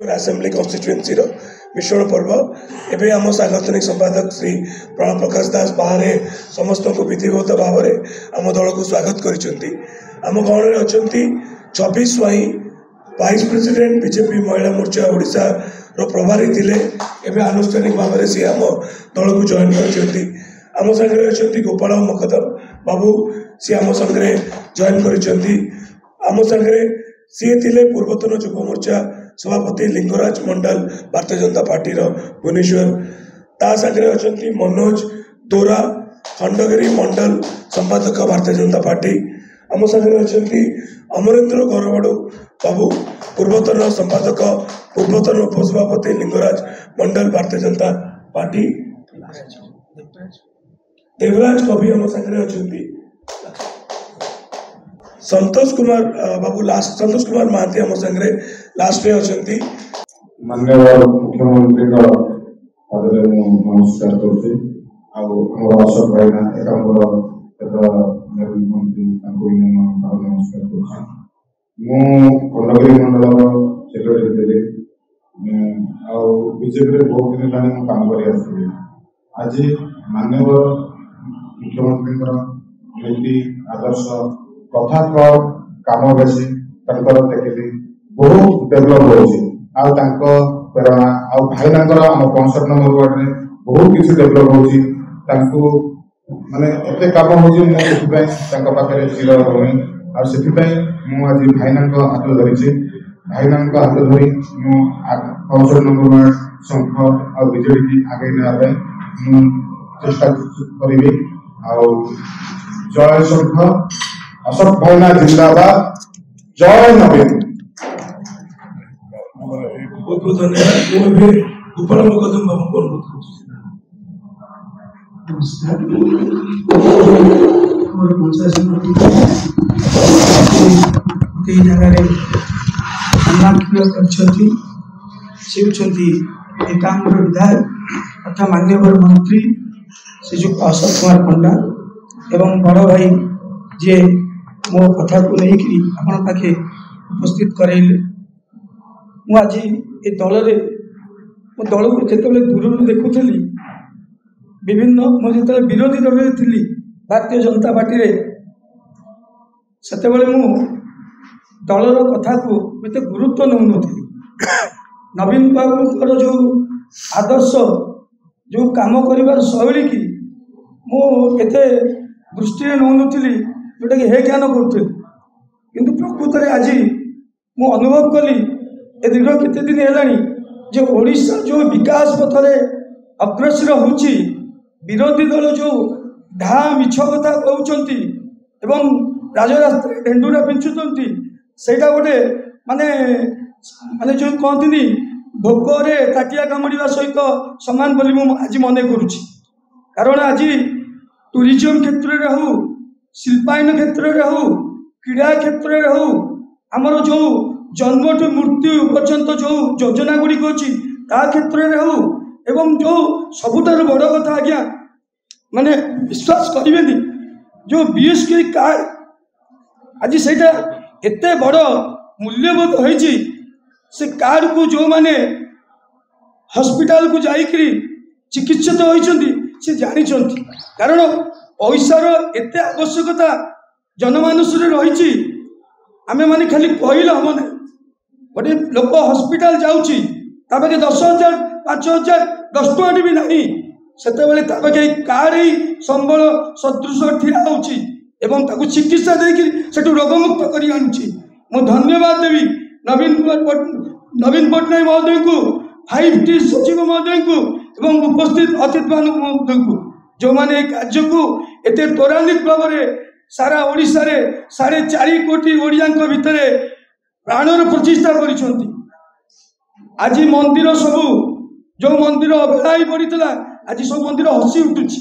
Assembly constituency मिश्रण पर्व एवं आम सांगठनिक संपादक श्री प्रणव प्रकाश दास बाहर समस्त को विधिवत भाव में आम दल को स्वागत करम गण में अच्छा 26 स्वाई वाइस प्रेसिडेंट बीजेपी महिला मोर्चा ओडिशा प्रभारी थिले एवं आनुष्ठानिक भाव में सी आम दल को जॉइन करम सागर अच्छा गोपाल मकदम बाबू सी आम सागर जॉइन करम सागर सी थे पूर्वतन युव मोर्चा सभापति लिंगराज मंडल भारतीय जनता पार्टी भुवनेश्वर ता सागर अच्छा मनोज दोरा खंडगिरी मंडल संपादक भारतीय जनता पार्टी आम सागर अच्छा अमरेन्द्र गौरवाड़ू बाबू पूर्वतन संपादक पूर्वतन उपसभापति लिंगराज मंडल भारतीय जनता पार्टी देवराज कवि आम सागर अच्छा संतोष कुमार बाबू लास्ट संतोष कुमार महांती आम सागर लास्ट में अच्छा माननीय मुख्यमंत्री नमस्कार करते अशोक भाईना एकांबर मंत्री नमस्कार कर खंडगिरी मंडल सेक्रेटरी थी बीजेपी बहुत दिन है काम कर आज माननीय मुख्यमंत्री नीति आदर्श कथा कम बेसी देखिली बहुत डेभलप हो प्रेरणा भाईना आम 65 नंबर वार्ड में बहुत किसी डेभलप हो माने एत कम होपाखे चिर रही आज भाईना हाथ धरी भाईना हाथ धरी 65 नंबर वार्ड संघ आ बीजेडी की आगे ना चेष्टा करी जय संघ अशोक भाईना जिंदाबाद जय नवीन बहुत बहुत धन्यवाद गोपाल मकदम बाबू को अनुरोध एकांबर विधायक तथा मान्यवर मंत्री श्रीजुक्त अशोक कुमार पंडा एवं बड़ भाई जे मो कथा को लेकिन आपण पाखे उपस्थित करैले आज ये दल मो दल को जिते दूर देखुली विभिन्न मुझे विरोधी दल में थी भारतीय जनता पार्टी से दलर कथा को मत गुरुत्व नौ नवीन बाबू जो आदर्श जो काम कर शैली की मुझे दृष्टि नौ जोटा कि हे ज्ञान करुँ किंतु प्रकृत में आज मु अनुभव कली ए दीर्घ केते दिन है जो ओडिशा जो विकास पथरे अग्रसर होची विरोधी दल जो ढा मिछ कथा कहते एवं राजरास्ता ढेंडुरा पिंचुंट सेटा गोटे माने माने जो कहती भोकरे ताटिया कामुड़ा सहित सामान बोली आज मन करुच्ची कारण आज टूरिज्म क्षेत्र में हो शिल्पायन क्षेत्र में हो क्रीड़ा क्षेत्र में हो आमर जो जन्म टू मृत्यु पर्यंत जो योजना गुड़िक अच्छी क्षेत्र में हो एवं जो सबुठार बड़ कथा आज्ञा माने विश्वास करेंगे जो बीएसके कार्ड आज से एत बड़ मूल्यबोध होती से कार्ड को जो माने हॉस्पिटल को जाइकरी चिकित्सित होती से जानी कारण पैसार एत आवश्यकता जनमानस रही आमे माने खाली कहले हम ना गोटे लोक हॉस्पिटल जाऊँगी 10,000 5,000 10 टଙ୍କା भी नहीं से कार्ड ही संबल सदृश ठिया हो चिकित्सा देकर रोगमुक्त कर आनुची मु धन्यवाद देवी नवीन पट्टनायक महोदय को 5T सचिव महोदय को एवं उपस्थित अतिथि महोदय को जो मैंने कार्य को एत त्वरान्वित भाव में सारा ओडिशा रे 4.5 कोटी ओडिया भितर प्राणर प्रतिष्ठा कर आज मंदिर सबू जो मंदिर अवहेला पड़ता आज सब मंदिर हसी उठुची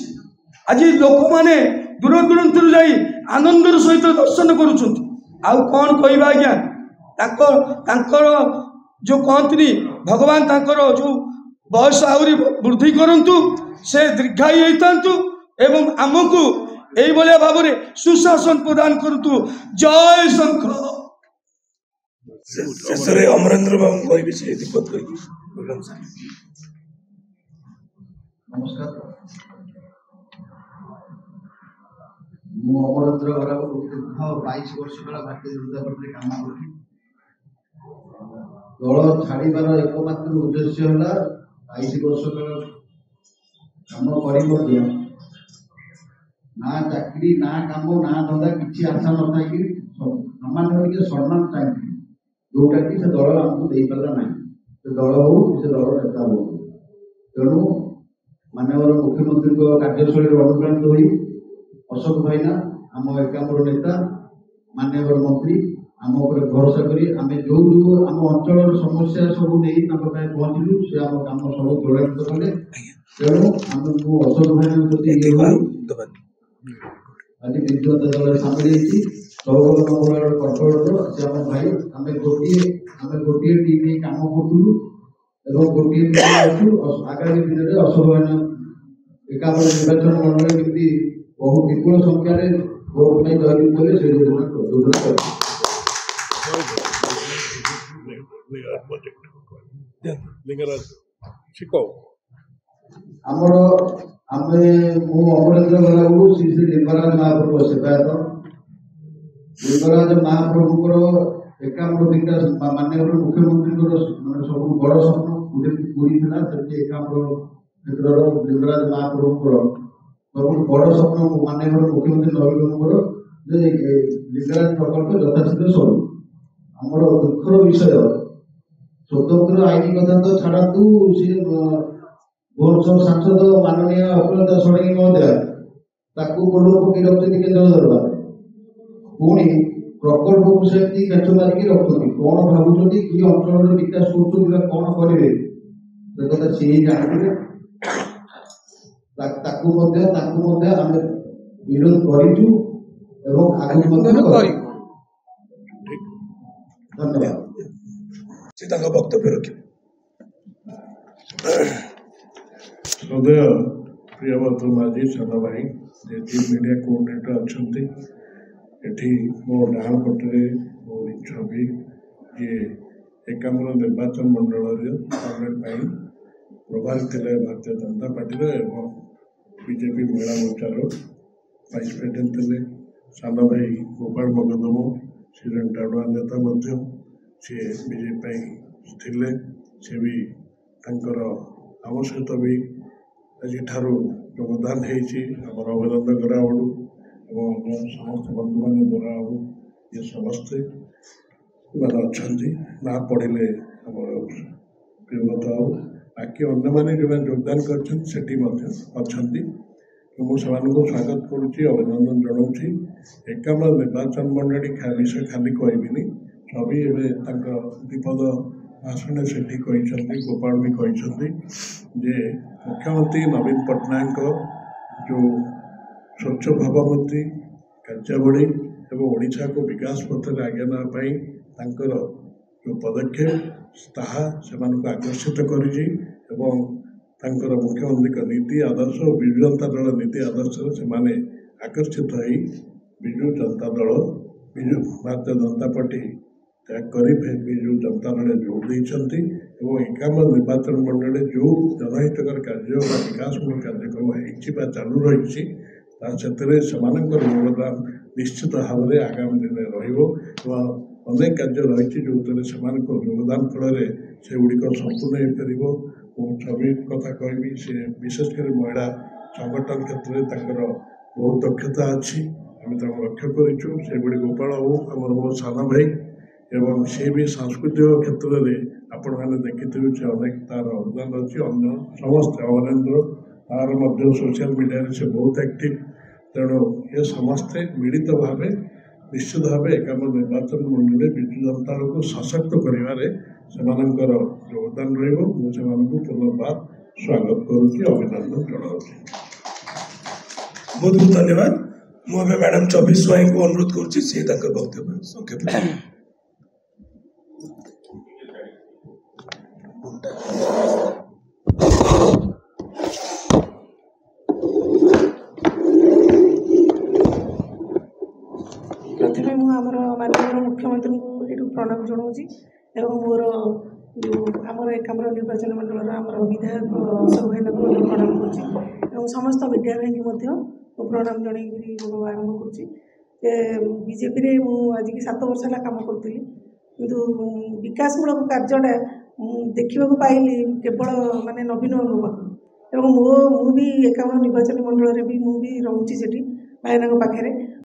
आज लोक मैंने दूर दूरांत जाई आनंदर सहित दर्शन कौन कहवा आज्ञा जो कहती भगवान जो बयस आहरी वृद्धि करंतु से दीर्घायु होता एवं आमको यही भाव में सुशासन प्रदान करतु जय शंकर। ଶେଷରେ ଅମରେନ୍ଦ୍ର ବାବୁ କହିବି ସେ ଦୀପକ କହିବି। ନମସ୍କାର, ମୁଁ ଅମରେନ୍ଦ୍ର ଗରାବ ଦୀର୍ଘ 22 ବର୍ଷ କାଳ ଭାରତୀୟ ଜନତା ପାର୍ଟିରେ କାମ କରୁଛି। ଦଳ ଛାଡ଼ିବାର ଏକମାତ୍ର ଉଦ୍ଦେଶ୍ୟ ହେଲା 22 ବର୍ଷ କାଳ କାମ କରି ମଧ୍ୟ ନା ଚାକିରି ନା କାମ ନା ଧନ୍ଦା କିଛି ଆଶା ନଥାଇକି ସାମାନ୍ୟ ଟିକେ ସମ୍ମାନ ଚାହିଁକି ଯୋଉଟା କି ସେ ଦଳ ଆମକୁ ଦେଇପାରିଲା ନାହିଁ। ସେ ଦଳ ହଉ ସେ ଦଳ ନେତା ହଉ, ତେଣୁ ମାନ୍ୟବର ମୁଖ୍ୟମନ୍ତ୍ରୀଙ୍କ କାର୍ଯ୍ୟଶୈଳୀରେ ଅନୁପ୍ରାଣିତ ହୋଇ ଅଶୋକ ଭାଇନା ଆମ ଏକାମ୍ର ନେତା ମାନ୍ୟବର ମନ୍ତ୍ରୀ ଆମ ଉପରେ ଭରସା କରି ଆମେ ଯୋଉ ଆମ ଅଞ୍ଚଳର ସମସ୍ୟା ସବୁ ନେଇ ତାଙ୍କ ପାଇଁ ପହଞ୍ଚିଲୁ, ସେ ଆମ କାମ ସବୁ ତ୍ୱରାନ୍ୱିତ କଲେ। ତେଣୁ ମୁଁ ଅଶୋକ ଭାଇଙ୍କ ପ୍ରତି ଇଏ ହୋଇ ଆଜି ବିଜୁ ଜନତା ଦଳରେ ସାମିଲ ହେଇଛି। ସୌଗତ ମଙ୍ଗଳବାର କର୍ପୋରେଟର ସେ ଆମ ଭାଇ, ଆମେ ଗୋଟିଏ ଟିମ୍ ହେଇ କାମ କରୁଥିଲୁ ଏବଂ ଗୋଟିଏ ଟିମ୍ ଅଛୁ। ଆଗାମୀ ଦିନରେ ଅଶୋକ ଭାଇନା ଏକାମ୍ର ନିର୍ବାଚନ ମଣ୍ଡଳରେ କେମିତି ବହୁ ବିପୁଳ ସଂଖ୍ୟାରେ ଭୋଟ ପାଇଁ ଜୟଯୁକ୍ତ ହେଲେ ସେ ଯୋଜନା କରିଛି। ମୁଁ ଅମରେନ୍ଦ୍ର ଗରାବୁ ଶ୍ରୀ ଶ୍ରୀ ଲିଙ୍ଗରାଜ ମହାପ୍ରଭୁ ସେବାୟତ। ଲିଙ୍ଗରାଜ ମହାପ୍ରଭୁଙ୍କର ଏକାମ୍ର ବିକାଶ ମାନ୍ୟବର ମୁଖ୍ୟମନ୍ତ୍ରୀଙ୍କର ସବୁ ବଡ଼ ସ୍ୱପ୍ନ ପୁରୀ ଥିଲା। ସେଠି ଏକାମ୍ର କ୍ଷେତ୍ରର ଲିଙ୍ଗରାଜ ମହାପ୍ରଭୁଙ୍କର ସବୁଠୁ ବଡ଼ ସ୍ୱପ୍ନ ମାନ୍ୟବର ମୁଖ୍ୟମନ୍ତ୍ରୀ ନବୀନ ବାବୁଙ୍କର ଯେ ଲିଙ୍ଗରାଜ ପ୍ରକଳ୍ପ ଯଥାଶୀଘ୍ର ସରୁ। ଆମର ଦୁଃଖର ବିଷୟ, ସ୍ୱତନ୍ତ୍ର ଆଇନ କଥା ତ ଛାଡ଼ନ୍ତୁ, ସିଏ ଭୁବନେଶ୍ୱର ସାଂସଦ ମାନନୀୟ ଅପରାଜିତା ଷଡ଼ଙ୍ଗୀ ମହୋଦୟା ତାକୁ ଗୋଡ଼ ପକେଇ ରଖୁଛନ୍ତି କେନ୍ଦ୍ର ଦରବାର, ପୁଣି ପ୍ରକଳ୍ପକୁ ସେମିତି କାଛ ମାରିକି ରଖୁଛନ୍ତି। କ'ଣ ଭାବୁଛନ୍ତି, କି ଅଞ୍ଚଳର ବିକାଶ କରୁଛନ୍ତି ବା କ'ଣ କରିବେ ସେ କଥା ସିଏ ଜାଣିଥିବେ। ତାକୁ ମଧ୍ୟ ଆମେ ବିରୋଧ କରିଛୁ ଏବଂ ଆଗକୁ ମଧ୍ୟ କରିବୁ। ଧନ୍ୟବାଦ। ସେ ତାଙ୍କ ବକ୍ତବ୍ୟ ରଖିବେ। ହୃଦୟ ପ୍ରିୟବର୍ଦ୍ଧ ମାଝୀ ସାନ ଭାଇ ଯିଏ ମିଡ଼ିଆ କୋଅର୍ଡିନେଟର ଅଛନ୍ତି, ଏଠି ମୋ ଡାହାଣ ପଟରେ ମୋ ଛବି ଯିଏ ଏକାମ୍ର ନିର୍ବାଚନ ମଣ୍ଡଳର କଂଗ୍ରେସ ପାଇଁ ପ୍ରଭାରୀ ଥିଲେ ଭାରତୀୟ ଜନତା ପାର୍ଟିର ଏବଂ ବିଜେପି ମହିଳା ମୋର୍ଚ୍ଚାର ଭାଇସ୍ ପ୍ରେସିଡେଣ୍ଟ ଥିଲେ। ସାନ ଭାଇ ଗୋପାଳ ମଗଦମ ସିଏ ଟାଣୁଆ ନେତା ମଧ୍ୟ, ସିଏ ବିଜେପି ପାଇଁ ଥିଲେ। ସେ ବି ତାଙ୍କର ଆମ ସହିତ ବି ଆଜିଠାରୁ ଯୋଗଦାନ ହେଇଛି। ଆମର ଅଭିନନ୍ଦନ ଗରାବଡ଼ୁ ଏବଂ ସମସ୍ତ ବନ୍ଧୁମାନେ ଗରାବଡ଼ୁ ଇଏ ସମସ୍ତେ ମାନେ ଅଛନ୍ତି। ନା ପଢ଼ିଲେ ଆମର ପ୍ରିୟବ୍ରତ ଆଉ ବାକି ଅନ୍ୟମାନେ ଯେଉଁମାନେ ଯୋଗଦାନ କରିଛନ୍ତି ସେଠି ମଧ୍ୟ ଅଛନ୍ତି। ମୁଁ ସେମାନଙ୍କୁ ସ୍ୱାଗତ କରୁଛି, ଅଭିନନ୍ଦନ ଜଣାଉଛି। ଏକାମ୍ର ନିର୍ବାଚନ ମଣ୍ଡଳୀ ବିଷୟ ଖାଲି କହିବିନି, ସବି ଏବେ ତାଙ୍କ ବିପଦ ଭାଷଣରେ ସେଠି କହିଛନ୍ତି, ଗୋପାଳ ବି କହିଛନ୍ତି ଯେ ମୁଖ୍ୟମନ୍ତ୍ରୀ ନବୀନ ପଟ୍ଟନାୟକଙ୍କ ଯେଉଁ ସ୍ୱଚ୍ଛ ଭାବମୂର୍ତ୍ତି କାର୍ଯ୍ୟାବଳୀ ଏବଂ ଓଡ଼ିଶାକୁ ବିକାଶ ପଥରେ ଆଗେଇ ନେବା ପାଇଁ ତାଙ୍କର ଯେଉଁ ପଦକ୍ଷେପ ତାହା ସେମାନଙ୍କୁ ଆକର୍ଷିତ କରିଛି ଏବଂ ତାଙ୍କର ମୁଖ୍ୟମନ୍ତ୍ରୀଙ୍କ ନୀତି ଆଦର୍ଶ ଓ ବିଜୁ ଜନତା ଦଳ ନୀତି ଆଦର୍ଶରେ ସେମାନେ ଆକର୍ଷିତ ହୋଇ ଭାରତୀୟ ଜନତା ପାର୍ଟି ତ୍ୟାଗ କରି ବିଜୁ ଜନତା ଦଳରେ ଯୋଗ ଦେଇଛନ୍ତି ଏବଂ ଏକାମ୍ର ନିର୍ବାଚନ ମଣ୍ଡଳୀରେ ଯେଉଁ ଜନହିତକର କାର୍ଯ୍ୟ ବା ବିକାଶମୂଳକ କାର୍ଯ୍ୟକ୍ରମ ହେଇଛି ବା ଚାଲୁ ରହିଛି ତାହା ସେଥିରେ ସେମାନଙ୍କର ଯୋଗଦାନ ନିଶ୍ଚିତ ଭାବରେ ଆଗାମୀ ଦିନରେ ରହିବ ଏବଂ ଅନେକ କାର୍ଯ୍ୟ ରହିଛି ଯେଉଁଥିରେ ସେମାନଙ୍କ ଯୋଗଦାନ ଫଳରେ ସେଗୁଡ଼ିକ ସମ୍ପୂର୍ଣ୍ଣ ହେଇପାରିବ। ମୁଁ ଛବି କଥା କହିବି, ସେ ବିଶେଷ କରି ମହିଳା ସଂଗଠନ କ୍ଷେତ୍ରରେ ତାଙ୍କର ବହୁତ ଦକ୍ଷତା ଅଛି, ଆମେ ତାଙ୍କୁ ଲକ୍ଷ୍ୟ କରିଛୁ। ସେଭଳି ଗୋପାଳ ବାବୁ ଆମର ମୋ ସାନ ଭାଇ ଏବଂ ସେ ବି ସାଂସ୍କୃତିକ କ୍ଷେତ୍ରରେ ଆପଣମାନେ ଦେଖିଥିବେ ସେ ଅନେକ ତାର ଅବଦାନ ଅଛି। ଅନ୍ୟ ସମସ୍ତେ ଅମରେନ୍ଦ୍ର ତାର ମଧ୍ୟ ସୋସିଆଲ ମିଡ଼ିଆରେ ସେ ବହୁତ ଆକ୍ଟିଭ। ତେଣୁ ଏ ସମସ୍ତେ ମିଳିତ ଭାବେ ନିଶ୍ଚିତ ଭାବେ ଏକାମ୍ର ନିର୍ବାଚନ ମଣ୍ଡଳୀରେ ବିଜୁ ଜନତା ଦଳକୁ ସଶକ୍ତ କରିବାରେ ସେମାନଙ୍କର ଯୋଗଦାନ ରହିବ। ମୁଁ ସେମାନଙ୍କୁ ପୁନର୍ବାର ସ୍ୱାଗତ କରୁଛି, ଅଭିନନ୍ଦନ ଜଣାଉଛି। ବହୁତ ବହୁତ ଧନ୍ୟବାଦ। ମୁଁ ଏବେ ମ୍ୟାଡ଼ାମ 24 ସ୍ୱାଇଁଙ୍କୁ ଅନୁରୋଧ କରୁଛି, ସିଏ ତାଙ୍କ ବକ୍ତବ୍ୟ ସଂକ୍ଷେପ। ପ୍ରଥମେ ମୁଁ ଆମର ମାନନୀୟ ମୁଖ୍ୟମନ୍ତ୍ରୀଙ୍କୁ ଏଠୁ प्रणाम जनाऊँगी एवं मोर आमर एकाम्र निर्वाचन मंडल आमर विधायक अशोक भाईना को प्रणाम कर समस्त मीडिया भाई को प्रणाम जन आरंभ करजेपी रे आज की 7 वर्ष है कम करी किंतु विकासमूलक कार्यटा देखा पाइली केवल माने नवीन पाखु एवं मु भी एकाम्र निर्वाचन मंडल भी रोचे भाईना पाखे